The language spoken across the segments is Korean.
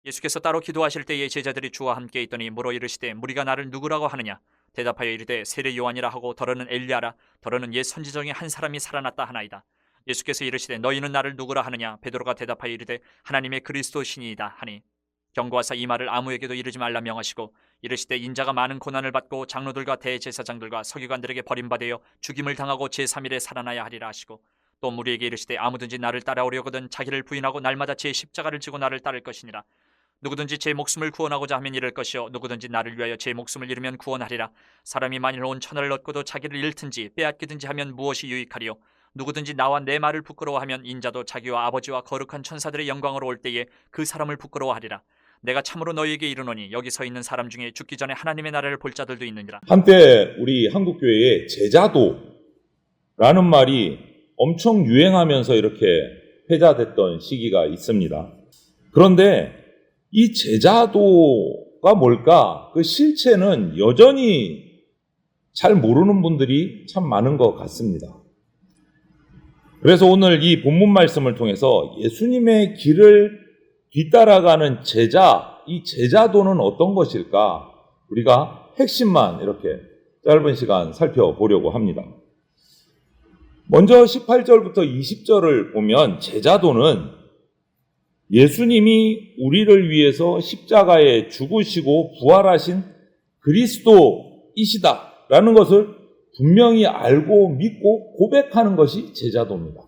예수께서 따로 기도하실 때에 제자들이 주와 함께 있더니 물어 이르시되 무리가 나를 누구라고 하느냐? 대답하여 이르되 세례 요한이라 하고 더러는 엘리야라, 더러는 옛 선지 중에 한 사람이 살아났다 하나이다. 예수께서 이르시되 너희는 나를 누구라 하느냐? 베드로가 대답하여 이르되 하나님의 그리스도시니이다 하니, 경고하사 이 말을 아무에게도 이르지 말라 명하시고 이르시되 인자가 많은 고난을 받고 장로들과 대제사장들과 서기관들에게 버림받아 죽임을 당하고 제3일에 살아나야 하리라 하시고, 또 무리에게 이르시되 아무든지 나를 따라오려거든 자기를 부인하고 날마다 제 십자가를 지고 나를 따를 것이니라. 누구든지 제 목숨을 구원하고자 하면 잃을 것이요 누구든지 나를 위하여 제 목숨을 잃으면 구원하리라. 사람이 만일 온 천하를 얻고도 자기를 잃든지 빼앗기든지 하면 무엇이 유익하리요? 누구든지 나와 내 말을 부끄러워하면 인자도 자기와 아버지와 거룩한 천사들의 영광으로 올 때에 그 사람을 부끄러워하리라. 내가 참으로 너희에게 이르노니 여기 서 있는 사람 중에 죽기 전에 하나님의 나라를 볼 자들도 있느니라. 한때 우리 한국교회에 제자도라는 말이 엄청 유행하면서 이렇게 회자됐던 시기가 있습니다. 그런데 이 제자도가 뭘까? 그 실체는 여전히 잘 모르는 분들이 참 많은 것 같습니다. 그래서 오늘 이 본문 말씀을 통해서 예수님의 길을 뒤따라가는 제자, 이 제자도는 어떤 것일까? 우리가 핵심만 이렇게 짧은 시간 살펴보려고 합니다. 먼저 18절부터 20절을 보면 제자도는 예수님이 우리를 위해서 십자가에 죽으시고 부활하신 그리스도이시다라는 것을 분명히 알고 믿고 고백하는 것이 제자도입니다.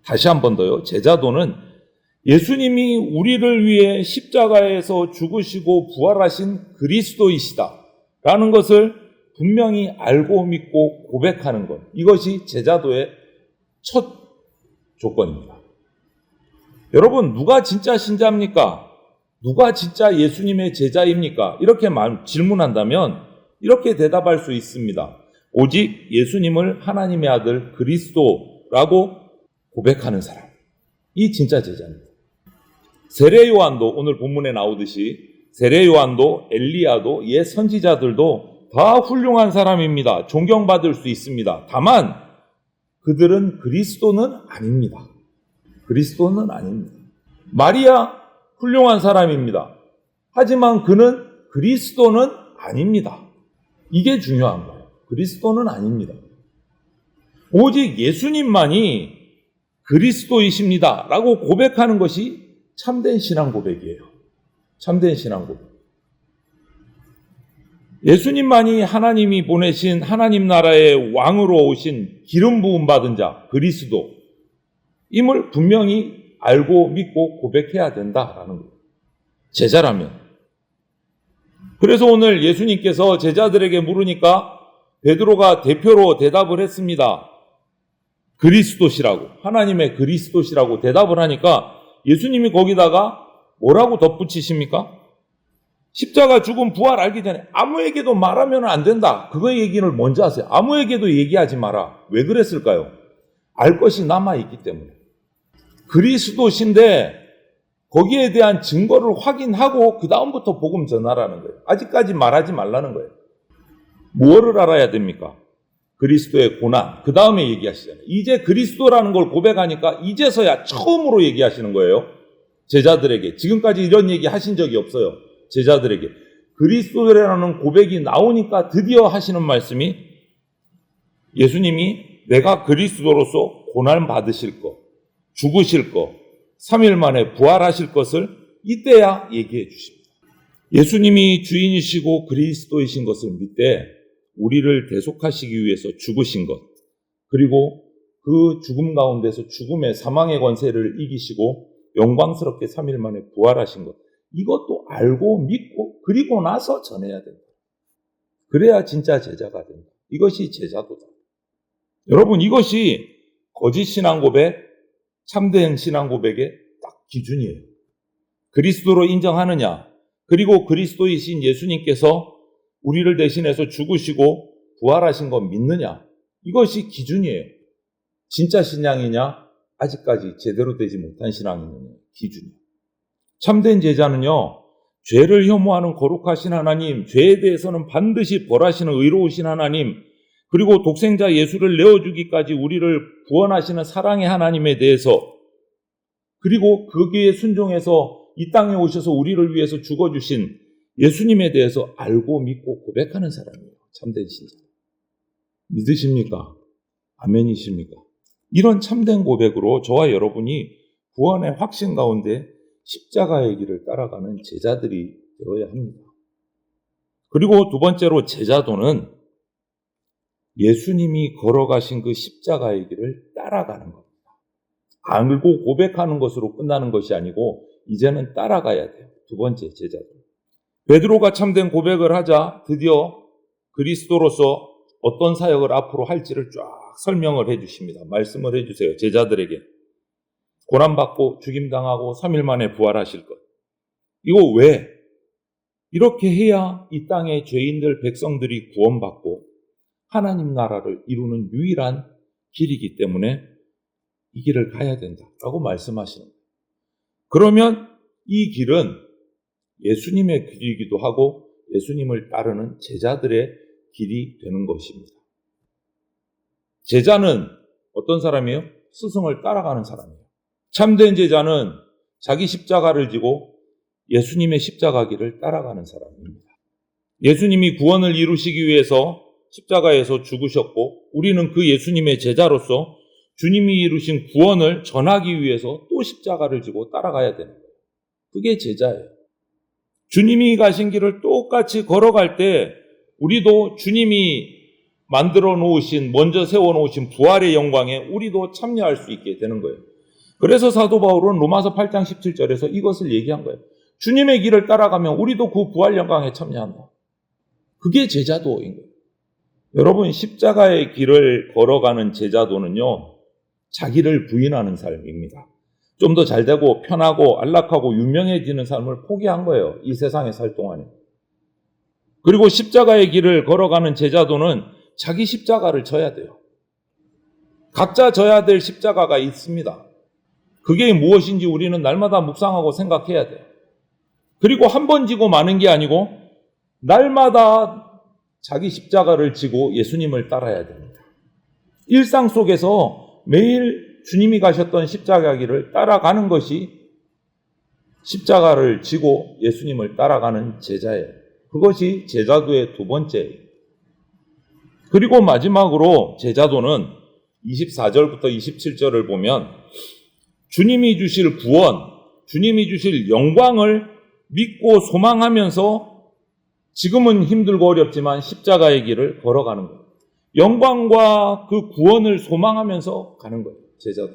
다시 한 번 더요. 제자도는 예수님이 우리를 위해 십자가에서 죽으시고 부활하신 그리스도이시다라는 것을 분명히 알고 믿고 고백하는 것. 이것이 제자도의 첫 조건입니다. 여러분, 누가 진짜 신자입니까? 누가 진짜 예수님의 제자입니까? 이렇게 질문한다면 이렇게 대답할 수 있습니다. 오직 예수님을 하나님의 아들 그리스도라고 고백하는 사람. 이 진짜 제자입니다. 세례 요한도 오늘 본문에 나오듯이 세례 요한도 엘리야도 옛 선지자들도 다 훌륭한 사람입니다. 존경받을 수 있습니다. 다만 그들은 그리스도는 아닙니다. 그리스도는 아닙니다. 마리아 훌륭한 사람입니다. 하지만 그는 그리스도는 아닙니다. 이게 중요한 거예요. 그리스도는 아닙니다. 오직 예수님만이 그리스도이십니다 라고 고백하는 것이 참된 신앙 고백이에요. 참된 신앙 고백. 예수님만이 하나님이 보내신 하나님 나라의 왕으로 오신 기름 부음 받은 자 그리스도임을 분명히 알고 믿고 고백해야 된다라는 거예요. 제자라면. 그래서 오늘 예수님께서 제자들에게 물으니까 베드로가 대표로 대답을 했습니다. 그리스도시라고, 하나님의 그리스도시라고 대답을 하니까 예수님이 거기다가 뭐라고 덧붙이십니까? 십자가 죽음 부활 알기 전에 아무에게도 말하면 안 된다. 그거 얘기를 먼저 하세요. 아무에게도 얘기하지 마라. 왜 그랬을까요? 알 것이 남아있기 때문에. 그리스도신데 거기에 대한 증거를 확인하고 그 다음부터 복음 전하라는 거예요. 아직까지 말하지 말라는 거예요. 무엇을 알아야 됩니까? 그리스도의 고난. 그 다음에 얘기하시잖아요. 이제 그리스도라는 걸 고백하니까 이제서야 처음으로 얘기하시는 거예요. 제자들에게. 지금까지 이런 얘기 하신 적이 없어요. 제자들에게. 그리스도라는 고백이 나오니까 드디어 하시는 말씀이 예수님이 내가 그리스도로서 고난 받으실 것, 죽으실 것, 3일 만에 부활하실 것을 이때야 얘기해 주십니다. 예수님이 주인이시고 그리스도이신 것을 믿되 우리를 대속하시기 위해서 죽으신 것, 그리고 그 죽음 가운데서 죽음의 사망의 권세를 이기시고 영광스럽게 3일 만에 부활하신 것, 이것도 알고 믿고 그리고 나서 전해야 된다. 그래야 진짜 제자가 된다. 이것이 제자도다. 여러분, 이것이 거짓 신앙 고백, 참된 신앙 고백의 딱 기준이에요. 그리스도로 인정하느냐, 그리고 그리스도이신 예수님께서 우리를 대신해서 죽으시고 부활하신 거 믿느냐, 이것이 기준이에요. 진짜 신앙이냐, 아직까지 제대로 되지 못한 신앙이냐, 기준이에요. 참된 제자는요, 죄를 혐오하는 거룩하신 하나님, 죄에 대해서는 반드시 벌하시는 의로우신 하나님, 그리고 독생자 예수를 내어주기까지 우리를 구원하시는 사랑의 하나님에 대해서, 그리고 거기에 순종해서 이 땅에 오셔서 우리를 위해서 죽어주신 예수님에 대해서 알고 믿고 고백하는 사람이에요. 참된 신자. 믿으십니까? 아멘이십니까? 이런 참된 고백으로 저와 여러분이 구원의 확신 가운데 십자가의 길을 따라가는 제자들이 되어야 합니다. 그리고 두 번째로 제자도는 예수님이 걸어가신 그 십자가의 길을 따라가는 겁니다. 알고 고백하는 것으로 끝나는 것이 아니고 이제는 따라가야 돼요. 두 번째 제자도. 베드로가 참된 고백을 하자 드디어 그리스도로서 어떤 사역을 앞으로 할지를 쫙 설명을 해 주십니다. 말씀을 해 주세요. 제자들에게. 고난받고 죽임당하고 3일 만에 부활하실 것. 이거 왜? 이렇게 해야 이 땅의 죄인들 백성들이 구원받고 하나님 나라를 이루는 유일한 길이기 때문에 이 길을 가야 된다라고 말씀하시는 거예요. 그러면 이 길은 예수님의 길이기도 하고 예수님을 따르는 제자들의 길이 되는 것입니다. 제자는 어떤 사람이에요? 스승을 따라가는 사람이에요. 참된 제자는 자기 십자가를 지고 예수님의 십자가 길을 따라가는 사람입니다. 예수님이 구원을 이루시기 위해서 십자가에서 죽으셨고 우리는 그 예수님의 제자로서 주님이 이루신 구원을 전하기 위해서 또 십자가를 지고 따라가야 되는 거예요. 그게 제자예요. 주님이 가신 길을 똑같이 걸어갈 때 우리도 주님이 만들어 놓으신, 먼저 세워 놓으신 부활의 영광에 우리도 참여할 수 있게 되는 거예요. 그래서 사도 바울은 로마서 8장 17절에서 이것을 얘기한 거예요. 주님의 길을 따라가면 우리도 그 부활 영광에 참여한다. 그게 제자도인 거예요. 여러분, 십자가의 길을 걸어가는 제자도는요, 자기를 부인하는 삶입니다. 좀 더 잘되고 편하고 안락하고 유명해지는 삶을 포기한 거예요. 이 세상에 살 동안에. 그리고 십자가의 길을 걸어가는 제자도는 자기 십자가를 져야 돼요. 각자 져야 될 십자가가 있습니다. 그게 무엇인지 우리는 날마다 묵상하고 생각해야 돼요. 그리고 한 번 지고 마는 게 아니고 날마다 자기 십자가를 지고 예수님을 따라야 됩니다. 일상 속에서 매일 주님이 가셨던 십자가 길을 따라가는 것이 십자가를 지고 예수님을 따라가는 제자예요. 그것이 제자도의 두 번째예요. 그리고 마지막으로 제자도는 24절부터 27절을 보면 주님이 주실 구원, 주님이 주실 영광을 믿고 소망하면서 지금은 힘들고 어렵지만 십자가의 길을 걸어가는 거예요. 영광과 그 구원을 소망하면서 가는 거예요. 제자들.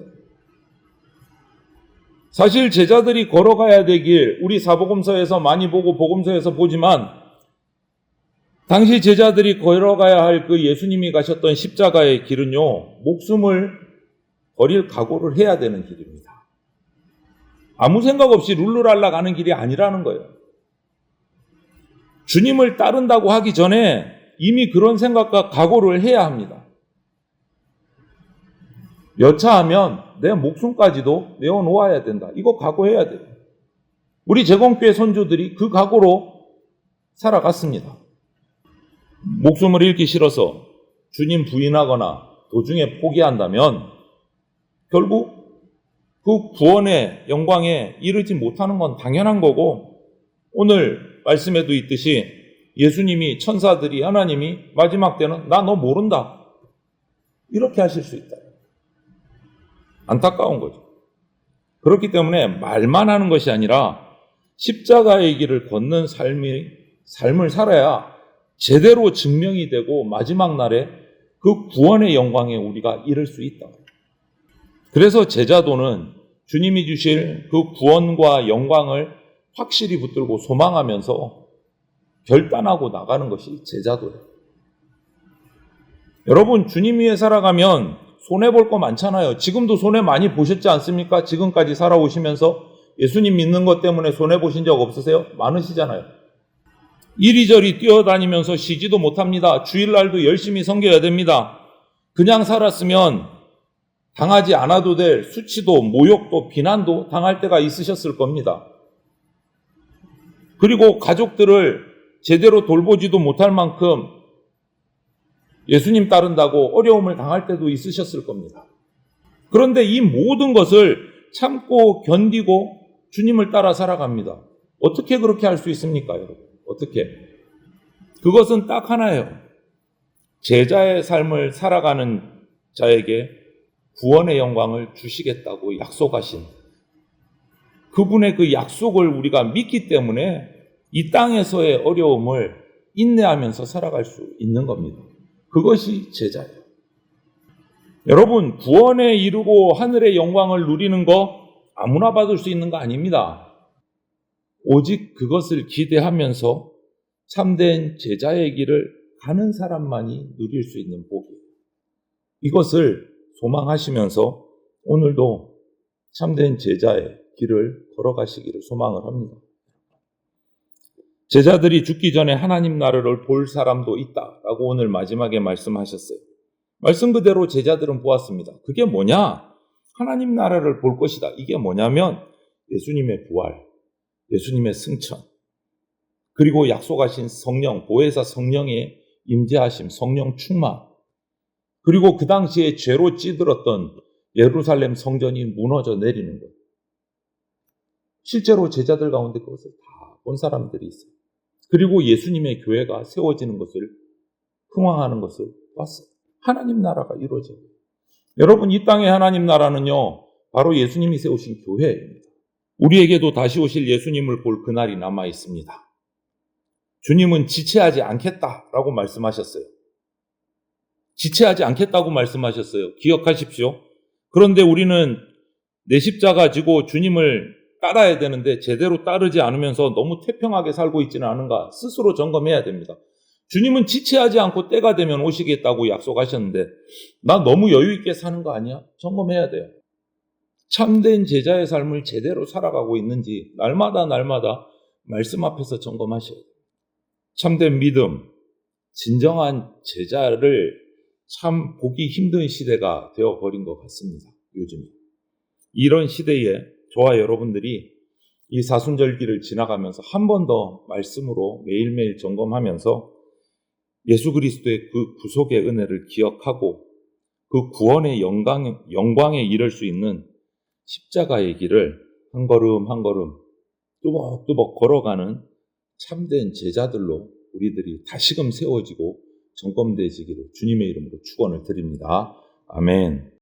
사실 제자들이 걸어가야 될 길, 우리 사복음서에서 많이 보고 복음서에서 보지만 당시 제자들이 걸어가야 할 그 예수님이 가셨던 십자가의 길은요, 목숨을 버릴 각오를 해야 되는 길입니다. 아무 생각 없이 룰루랄라 가는 길이 아니라는 거예요. 주님을 따른다고 하기 전에 이미 그런 생각과 각오를 해야 합니다. 여차하면 내 목숨까지도 내어놓아야 된다. 이거 각오해야 돼요. 우리 제공교회 선조들이 그 각오로 살아갔습니다. 목숨을 잃기 싫어서 주님 부인하거나 도중에 포기한다면 결국 그 구원의 영광에 이르지 못하는 건 당연한 거고, 오늘 말씀에도 있듯이 예수님이, 천사들이, 하나님이 마지막 때는 나 너 모른다 이렇게 하실 수 있다. 안타까운 거죠. 그렇기 때문에 말만 하는 것이 아니라 십자가의 길을 걷는 삶을 살아야 제대로 증명이 되고 마지막 날에 그 구원의 영광에 우리가 이를 수 있다. 그래서 제자도는 주님이 주실 그 구원과 영광을 확실히 붙들고 소망하면서 결단하고 나가는 것이 제자도예요. 여러분, 주님 위에 살아가면 손해볼 거 많잖아요. 지금도 손해 많이 보셨지 않습니까? 지금까지 살아오시면서 예수님 믿는 것 때문에 손해보신 적 없으세요? 많으시잖아요. 이리저리 뛰어다니면서 쉬지도 못합니다. 주일날도 열심히 섬겨야 됩니다. 그냥 살았으면 당하지 않아도 될 수치도 모욕도 비난도 당할 때가 있으셨을 겁니다. 그리고 가족들을 제대로 돌보지도 못할 만큼 예수님 따른다고 어려움을 당할 때도 있으셨을 겁니다. 그런데 이 모든 것을 참고 견디고 주님을 따라 살아갑니다. 어떻게 그렇게 할 수 있습니까, 여러분? 어떻게? 그것은 딱 하나예요. 제자의 삶을 살아가는 자에게 구원의 영광을 주시겠다고 약속하신 그분의 그 약속을 우리가 믿기 때문에 이 땅에서의 어려움을 인내하면서 살아갈 수 있는 겁니다. 그것이 제자예요. 여러분, 구원에 이르고 하늘의 영광을 누리는 거 아무나 받을 수 있는 거 아닙니다. 오직 그것을 기대하면서 참된 제자의 길을 가는 사람만이 누릴 수 있는 복이에요. 이것을 소망하시면서 오늘도 참된 제자의 길을 걸어가시기를 소망을 합니다. 제자들이 죽기 전에 하나님 나라를 볼 사람도 있다라고 오늘 마지막에 말씀하셨어요. 말씀 그대로 제자들은 보았습니다. 그게 뭐냐? 하나님 나라를 볼 것이다. 이게 뭐냐면 예수님의 부활, 예수님의 승천, 그리고 약속하신 성령, 보혜사 성령의 임재하심, 성령 충만, 그리고 그 당시에 죄로 찌들었던 예루살렘 성전이 무너져 내리는 것. 실제로 제자들 가운데 그것을 다 본 사람들이 있어요. 그리고 예수님의 교회가 세워지는 것을, 흥왕하는 것을 봤어요. 하나님 나라가 이루어져요. 여러분, 이 땅의 하나님 나라는요, 바로 예수님이 세우신 교회입니다. 우리에게도 다시 오실 예수님을 볼 그날이 남아 있습니다. 주님은 지체하지 않겠다라고 말씀하셨어요. 지체하지 않겠다고 말씀하셨어요. 기억하십시오. 그런데 우리는 내 십자가 지고 주님을 따라야 되는데 제대로 따르지 않으면서 너무 태평하게 살고 있지는 않은가 스스로 점검해야 됩니다. 주님은 지체하지 않고 때가 되면 오시겠다고 약속하셨는데 나 너무 여유 있게 사는 거 아니야? 점검해야 돼요. 참된 제자의 삶을 제대로 살아가고 있는지 날마다 말씀 앞에서 점검하셔야 돼요. 참된 믿음, 진정한 제자를 참 보기 힘든 시대가 되어버린 것 같습니다. 요즘 이런 시대에 저와 여러분들이 이 사순절기를 지나가면서 한 번 더 말씀으로 매일매일 점검하면서 예수 그리스도의 그 구속의 은혜를 기억하고 그 구원의 영광에 이를 수 있는 십자가의 길을 한 걸음 한 걸음 뚜벅뚜벅 걸어가는 참된 제자들로 우리들이 다시금 세워지고 점검되시기를 주님의 이름으로 축원을 드립니다. 아멘.